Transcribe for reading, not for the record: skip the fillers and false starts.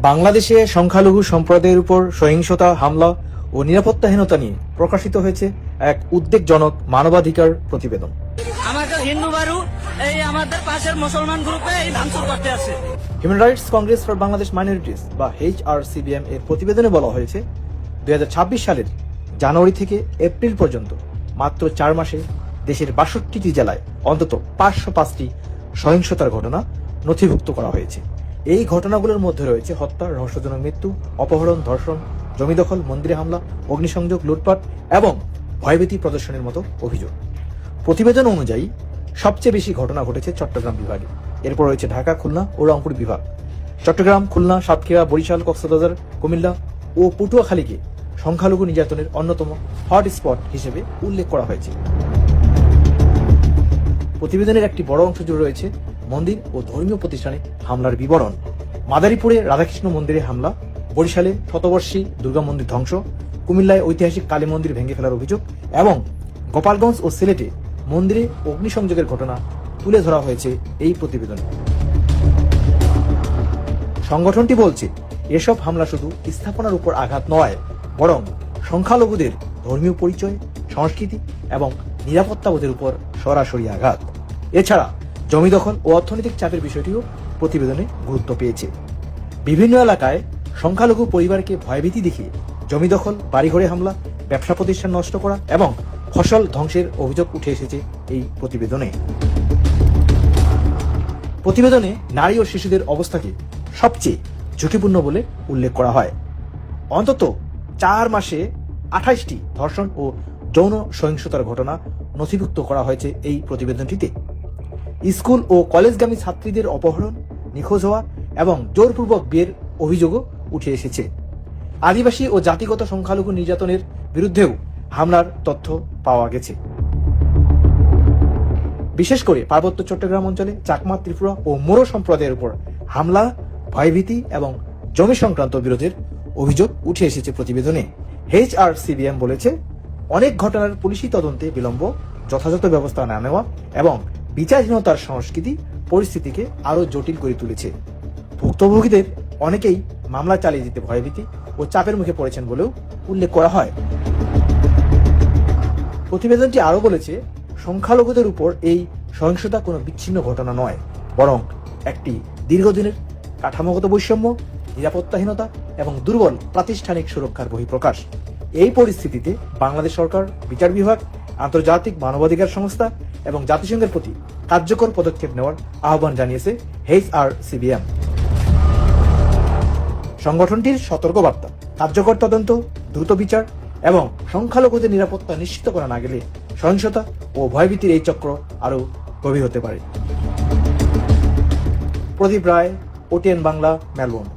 বাংলাদেশে সংখ্যালঘু সম্প্রদায়ের উপর সহিংসতা, হামলা ও নিরাপত্তাহীনতা নিয়ে প্রকাশিত হয়েছে এক উদ্বেগজনক মানবাধিকার প্রতিবেদন। আমাদের হিন্দু বারু এই আমাদের পাশের মুসলমান গ্রুপে এই ভাঙচুর করতে আছে। Human rights Congress for Bangladesh minorities বা HRCBM এর প্রতিবেদনে বলা হয়েছে 2026 সালের জানুয়ারি থেকে এপ্রিল পর্যন্ত মাত্র 4 মাসে দেশের 62টি জেলায় অন্তত 505টি সহিংসতার ঘটনা নথিভুক্ত করা হয়েছে। এই ঘটনাগুলোর মধ্যে রয়েছে হত্যা, রহস্যজনক মৃত্যু, অপহরণ, ধর্ষণ, জমি দখল, মন্দিরে হামলা, অগ্নিসংযোগ, লুটপাট এবং ভয়ভীতি প্রদর্শনের মতো অভিযোগ। প্রতিবেদন অনুযায়ী সবচেয়ে বেশি ঘটনা ঘটেছে চট্টগ্রাম বিভাগে, এরপর রয়েছে ঢাকা, খুলনা ও রংপুর বিভাগ। চট্টগ্রাম, খুলনা, সাতক্ষীরা, বরিশাল, কক্সবাজার, কুমিল্লা ও পটুয়াখালীকে সংখ্যালঘু নির্যাতনের অন্যতম হটস্পট হিসেবে উল্লেখ করা হয়েছে। প্রতিবেদনের একটি বড় অংশ জুড়ে রয়েছে মন্দির ও ধর্মীয় প্রতিষ্ঠানে হামলার বিবরণ। মাদারীপুরে রাধাকৃষ্ণ মন্দিরে হামলা, বরিশালে শতবর্ষী দুর্গা মন্দির ধ্বংস, কুমিল্লায় ঐতিহাসিক কালী মন্দির ভেঙে ফেলার অভিযোগ এবং গোপালগঞ্জ ও সিলেটে মন্দিরে অগ্নিসংযোগের ঘটনা তুলে ধরা হয়েছে এই প্রতিবেদনে। সংগঠনটি বলছে, এসব হামলা শুধু স্থাপনার উপর আঘাত নয়, বরং সংখ্যালঘুদের ধর্মীয় পরিচয়, সংস্কৃতি এবং নিরাপত্তাবোধের উপর সরাসরি আঘাত। এছাড়া জমি দখল ও অর্থনৈতিক চাপের বিষয়টিও প্রতিবেদনে গুরুত্ব পেয়েছে। বিভিন্ন এলাকায় সংখ্যালঘু পরিবারকে ভয়ভীতি দেখিয়ে জমি দখল, বাড়িঘরে হামলা, ব্যবসা প্রতিষ্ঠান নষ্ট করা এবং ফসল ধ্বংসের অভিযোগ উঠে এসেছে এই প্রতিবেদনে। প্রতিবেদনে নারী ও শিশুদের অবস্থাকে সবচেয়ে ঝুঁকিপূর্ণ বলে উল্লেখ করা হয়। অন্তত 4 মাসে 28টি ধর্ষণ ও যৌন সহিংসতার ঘটনা নথিভুক্ত করা হয়েছে এই প্রতিবেদনটিতে। স্কুল ও কলেজগামী ছাত্রীদের অপহরণ, নিখোঁজ হওয়া এবং জোরপূর্বক বিয়ের অভিযোগও উঠে এসেছে। আদিবাসী ও জাতিগত সংখ্যালঘু নির্যাতনের বিরুদ্ধেও হামলার তথ্য পাওয়া গেছে। বিশেষ করে পার্বত্য চট্টগ্রাম অঞ্চলে চাকমা, ত্রিপুরা ও মোরো সম্প্রদায়ের উপর হামলা, ভয়ভীতি এবং জমি সংক্রান্ত বিরোধের অভিযোগ উঠে এসেছে প্রতিবেদনে। HRCBM বলেছে, অনেক ঘটনার পুলিশি তদন্তে বিলম্ব, যথাযথ ব্যবস্থা না নেওয়া এবং বিচারহীনতার সংস্কৃতি পরিস্থিতিকে আরো জটিল করে তুলেছে। ভুক্তভোগীদের অনেকেই মামলা চালিয়ে যেতে ভয়ভীতি ও চাপের মুখে পড়েছেন বলেও উল্লেখ করা হয়। প্রতিবেদনটি আরো বলেছে, সংখ্যালঘুদের উপর এই সহিংসতা কোনো বিচ্ছিন্ন ঘটনা নয়, বরং একটি দীর্ঘদিনের কাঠামোগত বৈষম্য, নিরাপত্তাহীনতা এবং দুর্বল প্রাতিষ্ঠানিক সুরক্ষার বহিঃপ্রকাশ। এই পরিস্থিতিতে বাংলাদেশ সরকার, বিচার বিভাগ, আন্তর্জাতিক মানবাধিকার সংস্থা এবং জাতিসংঘের প্রতি কার্যকর পদক্ষেপ নেওয়ার আহ্বান জানিয়েছে HRCBM। সংগঠনটির সতর্কবার্তা, কার্যকর তদন্ত, দ্রুত বিচার এবং সংখ্যালঘুদের নিরাপত্তা নিশ্চিত করা না গেলে সহিংসতা ও ভয়ভীতির এই চক্র আরো গভীর হতে পারে। প্রদীপ রায়, OTN বাংলা, মেলবোর্ন।